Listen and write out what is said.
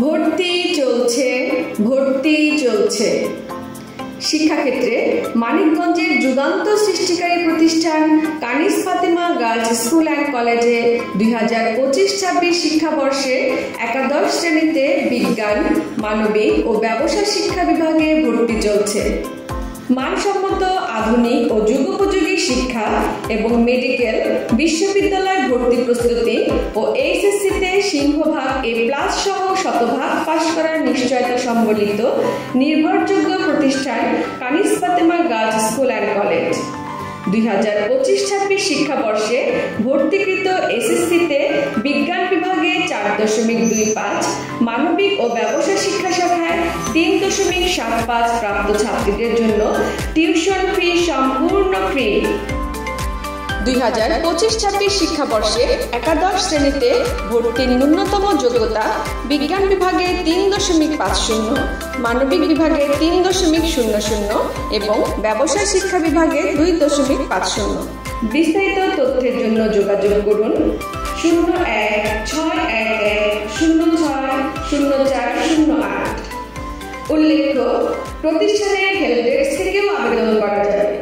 ভর্তি চলছে, ভর্তি চলছে। শিক্ষাক্ষেত্রে মানিকগঞ্জের যুগান্ত সৃষ্টিকারী প্রতিষ্ঠান Kanis Fatema girls school and কলেজে 2025-26 শিক্ষাবর্ষে একাদশ শ্রেণীতে বিজ্ঞান, মানবিক ও ব্যবসা শিক্ষা বিভাগে ভর্তি চলছে। মানসম্মত আধুনিক ও যুগোপযোগী শিক্ষা এবং মেডিকেল, বিশ্ববিদ্যালয় ভর্তি প্রস্তুতি ও এইচএসসিতে সিংহভাগ A+ সহ শতভাগ পাশ করার নিশ্চয়তা সম্বলিত নির্ভরযোগ্য প্রতিষ্ঠান Kanis Fatema girls school and college. 2025-26 শিক্ষাবর্ষে ভর্তিকৃত এসএসসিতে বিজ্ঞান বিভাগে 4.25, মানবিক ও ব্যবসা শিক্ষা শাখায় 3.75 প্রাপ্ত ছাত্রীদের জন্য টিউশন ফি সম্পূর্ণ ফ্রি। 2025-26 শিক্ষাবর্ষে একাদশ শ্রেণীতে ভর্তির ন্যূনতম যোগ্যতা বিজ্ঞান বিভাগে 3.50, মানবিক বিভাগে 3.00 এবং ব্যবসা শিক্ষা বিভাগে 2.50। বিস্তারিত তথ্যের জন্য যোগাযোগ করুন 01-611-06-0408। উল্লেখ্য, প্রতিষ্ঠানের হেল্প ডেস্ক থেকেও আবেদন করা যাবে।